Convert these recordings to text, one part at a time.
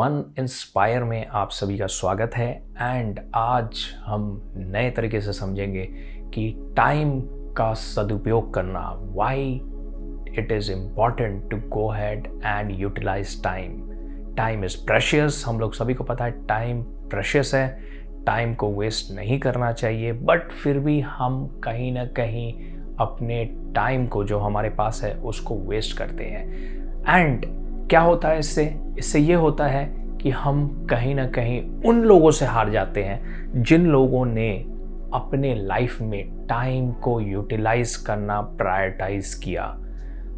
One inspire में आप सभी का स्वागत है। एंड आज हम नए तरीके से समझेंगे कि टाइम का सदुपयोग करना, why it is important to go head and utilize time. Time is precious, हम लोग सभी को पता है टाइम प्रेशियस है, टाइम को वेस्ट नहीं करना चाहिए। बट फिर भी हम कहीं ना कहीं अपने टाइम को जो हमारे पास है उसको वेस्ट करते हैं। एंड क्या होता है इससे ये होता है कि हम कहीं ना कहीं उन लोगों से हार जाते हैं जिन लोगों ने अपने लाइफ में टाइम को यूटिलाइज करना प्रायोरिटाइज किया।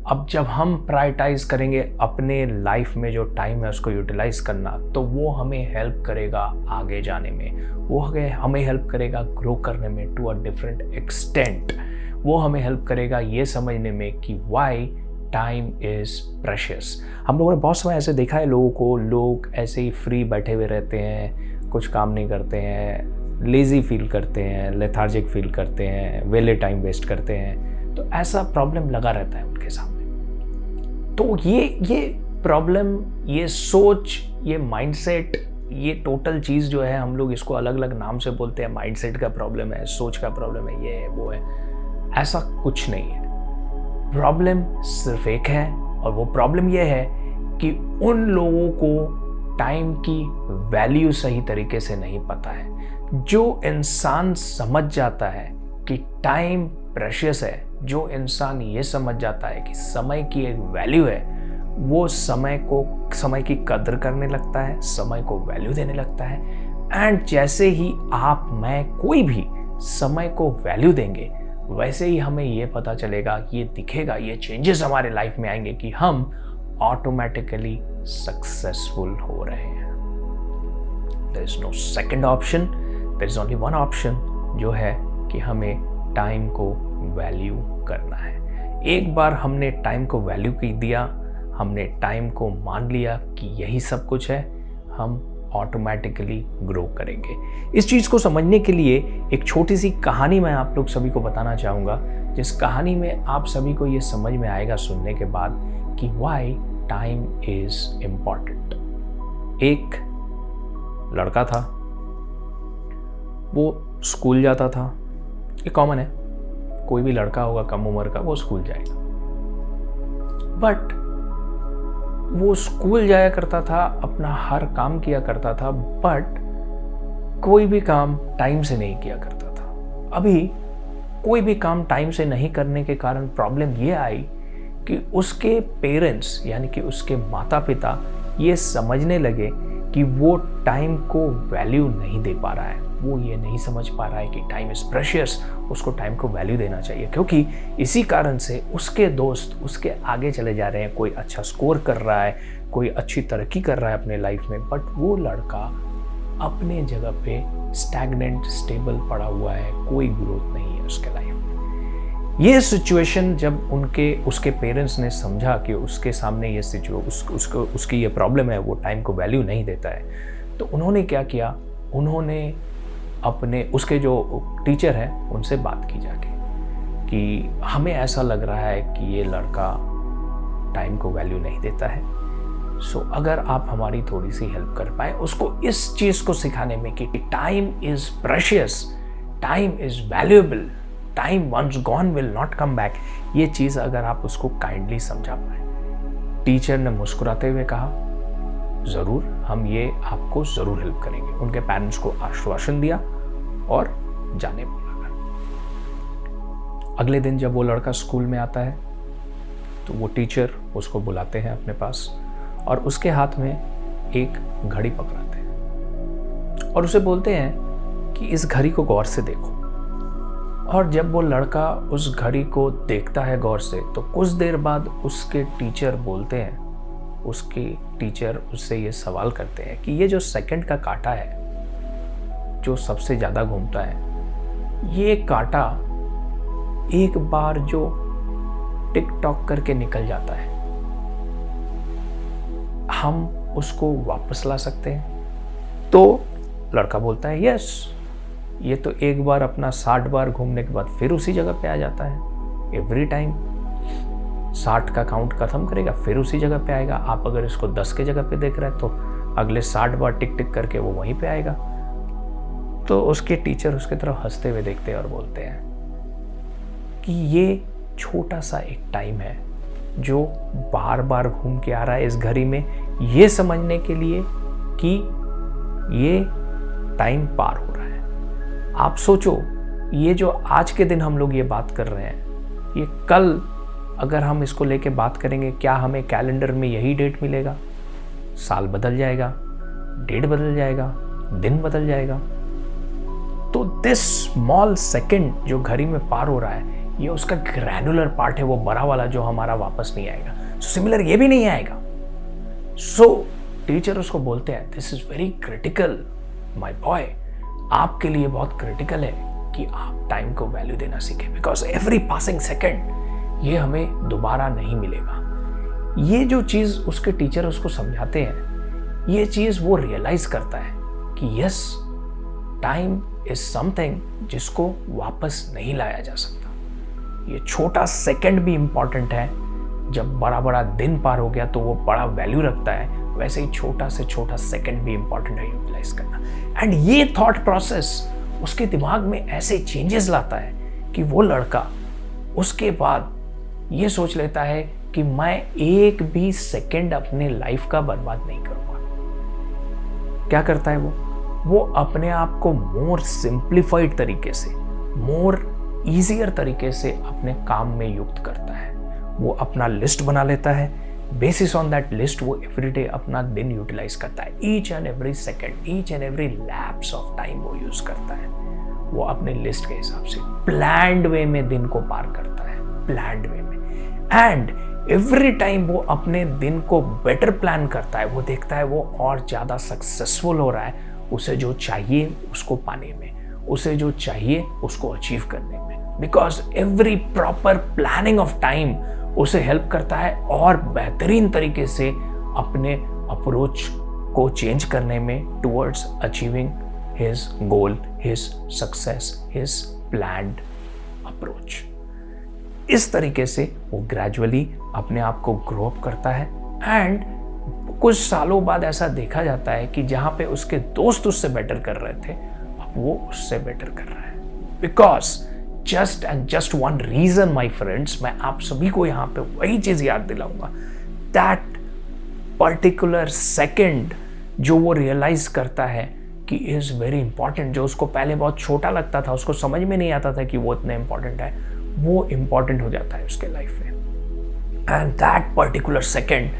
अब जब हम प्रायोरिटाइज करेंगे अपने लाइफ में जो टाइम है उसको यूटिलाइज करना, तो वो हमें हेल्प करेगा आगे जाने में, वो हमें हेल्प करेगा ग्रो करने में टू अ डिफरेंट एक्सटेंट। वो हमें हेल्प करेगा ये समझने में कि वाई टाइम इज़ प्रेशियस। हम लोगों ने बहुत समय ऐसे देखा है लोगों को, लोग ऐसे ही फ्री बैठे हुए रहते हैं, कुछ काम नहीं करते हैं, लेज़ी फील करते हैं, लेथार्जिक फील करते हैं, वेले टाइम वेस्ट करते हैं। तो ऐसा प्रॉब्लम लगा रहता है उनके सामने। तो ये प्रॉब्लम, ये सोच, ये माइंडसेट, ये टोटल चीज़ जो है, हम लोग इसको अलग अलग नाम से बोलते हैं। माइंडसेट का प्रॉब्लम है, सोच का प्रॉब्लम है, ये है वो है। ऐसा कुछ नहीं है। प्रॉब्लम सिर्फ एक है, और वो प्रॉब्लम ये है कि उन लोगों को टाइम की वैल्यू सही तरीके से नहीं पता है। जो इंसान समझ जाता है कि टाइम प्रेशियस है, जो इंसान ये समझ जाता है कि समय की एक वैल्यू है, वो समय की कदर करने लगता है, समय को वैल्यू देने लगता है। एंड जैसे ही आप, मैं, कोई भी समय को वैल्यू देंगे, वैसे ही हमें ये पता चलेगा, ये दिखेगा, ये चेंजेस हमारे लाइफ में आएंगे कि हम ऑटोमेटिकली सक्सेसफुल हो रहे हैं। There is no second option, there is only one option, जो है कि हमें टाइम को वैल्यू करना है। एक बार हमने टाइम को वैल्यू की दिया, हमने टाइम को मान लिया कि यही सब कुछ है, हम ऑटोमेटिकली ग्रो करेंगे। इस चीज़ को समझने के लिए एक छोटी सी कहानी मैं आप लोग सभी को बताना चाहूँगा, जिस कहानी में आप सभी को ये समझ में आएगा सुनने के बाद कि व्हाई टाइम इज़ इम्पॉर्टेंट। एक लड़का था, वो स्कूल जाता था। ये कॉमन है, कोई भी लड़का होगा कम उम्र का, वो स्कूल जाएगा। बट वो स्कूल जाया करता था, अपना हर काम किया करता था, बट कोई भी काम टाइम से नहीं किया करता था। अभी कोई भी काम टाइम से नहीं करने के कारण प्रॉब्लम ये आई कि उसके पेरेंट्स, यानी कि उसके माता पिता, ये समझने लगे कि वो टाइम को वैल्यू नहीं दे पा रहा है। वो ये नहीं समझ पा रहा है कि टाइम इज़ प्रेशियस, उसको टाइम को वैल्यू देना चाहिए। क्योंकि इसी कारण से उसके दोस्त उसके आगे चले जा रहे हैं, कोई अच्छा स्कोर कर रहा है, कोई अच्छी तरक्की कर रहा है अपने लाइफ में, बट वो लड़का अपने जगह पे स्टैग्नेंट, स्टेबल पड़ा हुआ है, कोई ग्रोथ नहीं है उसके लाइफ में। ये सिचुएशन जब उसके पेरेंट्स ने समझा कि उसके सामने ये उसकी ये प्रॉब्लम है, वो टाइम को वैल्यू नहीं देता है, तो उन्होंने क्या किया, उन्होंने उसके जो टीचर हैं उनसे बात की जाके कि हमें ऐसा लग रहा है कि ये लड़का टाइम को वैल्यू नहीं देता है। सो अगर आप हमारी थोड़ी सी हेल्प कर पाए उसको इस चीज़ को सिखाने में कि time is precious, time is valuable, time once gone will not come back, ये चीज़ अगर आप उसको काइंडली समझा पाए। टीचर ने मुस्कुराते हुए कहा, ज़रूर, हम ये आपको ज़रूर हेल्प करेंगे। उनके पेरेंट्स को आश्वासन दिया और जाने बोला। अगले दिन जब वो लड़का स्कूल में आता है तो वो टीचर उसको बुलाते हैं अपने पास और उसके हाथ में एक घड़ी पकड़ाते हैं और उसे बोलते हैं कि इस घड़ी को गौर से देखो। और जब वो लड़का उस घड़ी को देखता है गौर से, तो कुछ देर बाद उसके टीचर बोलते हैं, उसके टीचर उससे ये सवाल करते हैं कि ये जो सेकंड का कांटा है, जो सबसे ज़्यादा घूमता है, ये कांटा एक बार जो टिक टॉक करके निकल जाता है, हम उसको वापस ला सकते हैं? तो लड़का बोलता है, यस, ये तो एक बार अपना 60 बार घूमने के बाद फिर उसी जगह पे आ जाता है। एवरी टाइम 60 का काउंट खत्म करेगा, फिर उसी जगह पे आएगा। आप अगर इसको 10 के जगह पे देख रहे हैं तो अगले 60 बार टिक टिक करके वो वहीं पे आएगा। तो उसके टीचर उसके तरफ हंसते हुए देखते हैं और बोलते हैं कि ये छोटा सा एक टाइम है जो बार बार घूम के आ रहा है इस घड़ी में, ये समझने के लिए कि ये टाइम पार हो रहा है। आप सोचो, ये जो आज के दिन हम लोग ये बात कर रहे हैं, ये कल अगर हम इसको लेके बात करेंगे, क्या हमें कैलेंडर में यही डेट मिलेगा? साल बदल जाएगा, डेट बदल जाएगा, दिन बदल जाएगा। तो दिस स्मॉल सेकंड जो घड़ी में पार हो रहा है, ये उसका ग्रैनुलर पार्ट है, वो बड़ा वाला जो हमारा वापस नहीं आएगा। सो सिमिलर ये भी नहीं आएगा। सो टीचर उसको बोलते हैं, this is very critical my boy, आपके लिए बहुत क्रिटिकल है कि आप टाइम को वैल्यू देना सीखें, बिकॉज एवरी पासिंग सेकेंड ये हमें दोबारा नहीं मिलेगा। ये जो चीज़ उसके टीचर उसको समझाते हैं, ये चीज़ वो रियलाइज करता है कि यस, टाइम इज समथिंग जिसको वापस नहीं लाया जा सकता। ये छोटा सेकंड भी इंपॉर्टेंट है। जब बड़ा बड़ा दिन पार हो गया तो वो बड़ा वैल्यू रखता है, वैसे ही छोटा से छोटा सेकंड भी इंपॉर्टेंट है यूटिलाइज करना। एंड ये थॉट प्रोसेस उसके दिमाग में ऐसे चेंजेस लाता है कि वो लड़का उसके बाद ये सोच लेता है कि मैं एक भी सेकंड अपने लाइफ का बर्बाद नहीं करूंगा। क्या करता है वो अपने आप को मोर सिंप्लीफाइड तरीके से, मोर ईजियर तरीके से अपने काम में युक्त करता है। वो अपना लिस्ट बना लेता है, बेसिस ऑन दैट लिस्ट वो एवरीडे अपना दिन यूटिलाइज करता है। Each and every second, each and every lapse of time वो यूज करता है। वो अपने लिस्ट के हिसाब से प्लान्ड वे में दिन को पार करता है, प्लान्ड वे में। एंड एवरी टाइम वो अपने दिन को बेटर प्लान करता है। वो देखता है वो और ज़्यादा सक्सेसफुल हो रहा है, उसे जो चाहिए उसको पाने में, उसे जो चाहिए उसको अचीव करने में। Because every proper planning of time उसे हेल्प करता है और बेहतरीन तरीके से अपने अप्रोच को चेंज करने में towards achieving his goal, his success, his planned approach. इस तरीके से वो ग्रेजुअली अपने आप को ग्रो अप करता है। एंड कुछ सालों बाद ऐसा देखा जाता है कि जहाँ पे उसके दोस्त उससे बेटर कर रहे थे, अब वो उससे बेटर कर रहा है। Because just one reason my friends, मैं आप सभी को यहाँ पे वही चीज याद दिलाऊंगा, दैट पर्टिकुलर सेकेंड जो वो रियलाइज करता है कि इज वेरी इंपॉर्टेंट, जो उसको पहले बहुत छोटा लगता था, उसको समझ में नहीं आता था कि वो इतना इंपॉर्टेंट है, वो इंपॉर्टेंट हो जाता है उसके लाइफ में। एंड दैट पर्टिकुलर सेकेंड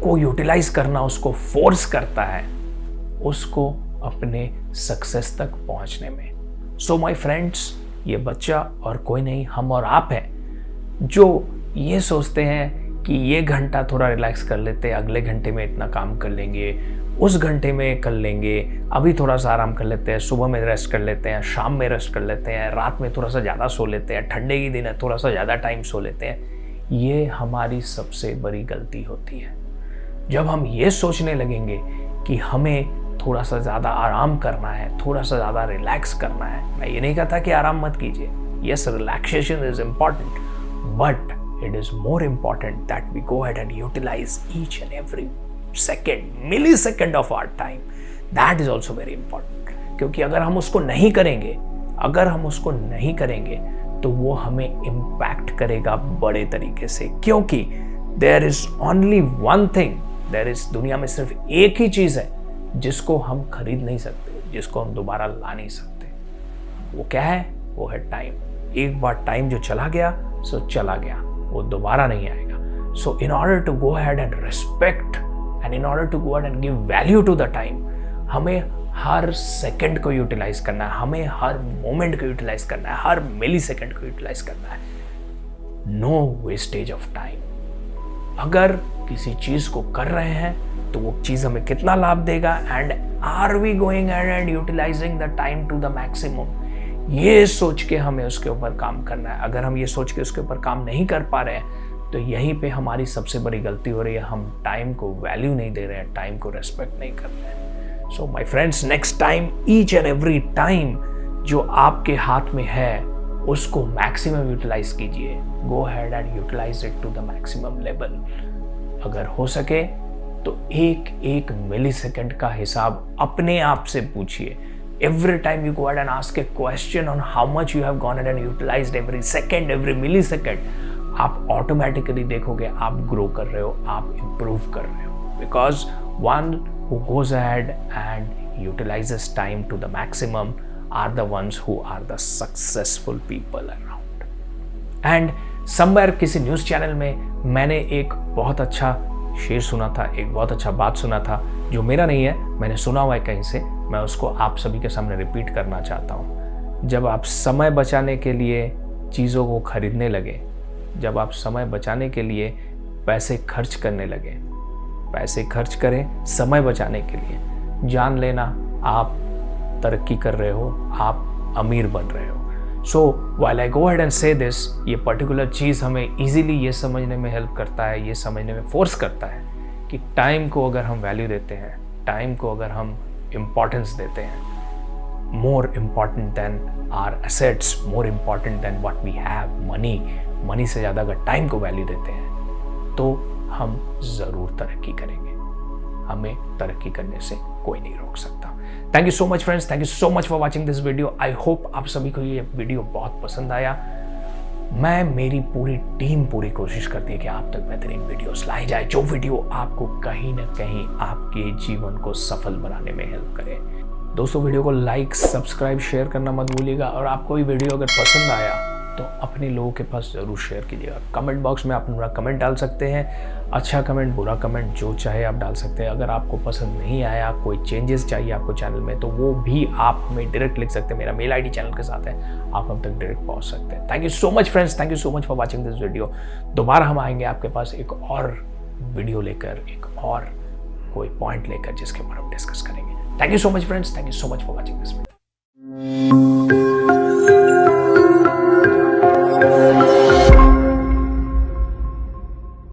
को यूटिलाइज करना उसको फोर्स करता है उसको अपने सक्सेस तक पहुंचने में। सो माय फ्रेंड्स, ये बच्चा और कोई नहीं, हम और आप हैं जो ये सोचते हैं कि ये घंटा थोड़ा रिलैक्स कर लेते हैं, अगले घंटे में इतना काम कर लेंगे, उस घंटे में कर लेंगे, अभी थोड़ा सा आराम कर लेते हैं, सुबह में रेस्ट कर लेते हैं, शाम में रेस्ट कर लेते हैं, रात में थोड़ा सा ज़्यादा सो लेते हैं, ठंडे की दिन है थोड़ा सा ज़्यादा टाइम सो लेते हैं। ये हमारी सबसे बड़ी गलती होती है। जब हम ये सोचने लगेंगे कि हमें थोड़ा सा ज़्यादा आराम करना है, थोड़ा सा ज़्यादा रिलैक्स करना है, मैं ये नहीं कहता कि आराम मत कीजिए, yes relaxation is important, but it is more important that we go ahead and utilize each and every second, millisecond of our time. That is also very important. क्योंकि अगर हम उसको नहीं करेंगे तो वो हमें इम्पैक्ट करेगा बड़े तरीके से। क्योंकि there is only one thing, there is दुनिया में सिर्फ एक ही चीज़ है जिसको हम खरीद नहीं सकते, जिसको हम दोबारा ला नहीं सकते। वो क्या है? वो है टाइम। एक बार टाइम जो चला गया सो चला गया, वो दोबारा नहीं आएगा। So in order to go ahead and respect and in order to go ahead and give value to the time, हमें हर सेकंड को यूटिलाइज करना है, हमें हर मोमेंट को यूटिलाइज करना है, हर मिली सेकेंड को यूटिलाइज करना है। No wastage of time. अगर किसी चीज को कर रहे हैं तो वो चीज हमें कितना लाभ देगा, and are we going and utilizing the time to the maximum, ये सोच के हमें उसके ऊपर काम करना है। अगर हम ये सोच के उसके ऊपर काम नहीं कर पा रहे हैं तो यहीं पे हमारी सबसे बड़ी गलती हो रही है। हम टाइम को वैल्यू नहीं दे रहे हैं, टाइम को रेस्पेक्ट नहीं कर रहे हैं। So my friends, next time, each and every time जो आपके हाथ में है उसको मैक्सिमम यूटिलाइज कीजिए। Go ahead and utilize it to the maximum level. अगर हो सके तो एक एक मिली सेकेंड का हिसाब अपने आप से पूछिए। Every time you go ahead and ask a question on how much you have gone ahead and utilized every second, every millisecond, आप ऑटोमेटिकली देखोगे आप ग्रो कर रहे हो, आप इम्प्रूव कर रहे हो। Because one who goes ahead and utilizes time to the maximum are the ones who are the successful people around. And somewhere किसी न्यूज़ चैनल में मैंने एक बहुत अच्छा शेर सुना था, एक बहुत अच्छा बात सुना था, जो मेरा नहीं है, मैंने सुना हुआ है कहीं से, मैं उसको आप सभी के सामने रिपीट करना चाहता हूँ। जब आप समय बचाने के लिए चीज़ों को खरीदने लगे, जब आप समय बचाने के लिए पैसे खर्च करने लगे, पैसे खर्च करें समय बचाने के लिए, जान लेना आप तरक्की कर रहे हो, आप अमीर बन रहे हो। So while I go ahead and से दिस, ये पर्टिकुलर चीज़ हमें ईजिली ये समझने में हेल्प करता है, ये समझने में फोर्स करता है कि टाइम को अगर हम वैल्यू देते हैं, टाइम को अगर हम इम्पॉर्टेंस देते हैं, more important than are assets, more important than what we have, money से ज़्यादा अगर टाइम को वैल्यू देते हैं तो हम ज़रूर तरक्की करेंगे। हमें तरक्की करने से कोई नहीं रोक सकता। Thank you so much friends, thank you so much for watching this video. I hope आप सभी को ये वीडियो बहुत पसंद आया। मेरी पूरी टीम पूरी कोशिश करती है कि आप तक बेहतरीन वीडियोस लाई जाए, जो वीडियो आपको कहीं ना कहीं आपके जीवन को सफल बनाने में हेल्प करे। दोस्तों, वीडियो को लाइक, सब्सक्राइब, शेयर करना मत भूलिएगा, और आपको ये वीडियो अगर पसंद आया तो अपने लोगों के पास ज़रूर शेयर कीजिएगा। कमेंट बॉक्स में आप अपना कमेंट डाल सकते हैं, अच्छा कमेंट, बुरा कमेंट, जो चाहे आप डाल सकते हैं। अगर आपको पसंद नहीं आया, कोई चेंजेस चाहिए आपको चैनल में, तो वो भी आप हमें डायरेक्ट लिख सकते हैं। मेरा मेल आईडी चैनल के साथ है, आप हम तक डायरेक्ट पहुंच सकते हैं। Thank you so much friends, thank you so much for watching this video. दोबारा हम आएंगे आपके पास एक और वीडियो लेकर, एक और कोई पॉइंट लेकर, जिसके ऊपर हम डिस्कस करेंगे। Thank you so much friends, thank you so much for watching this video.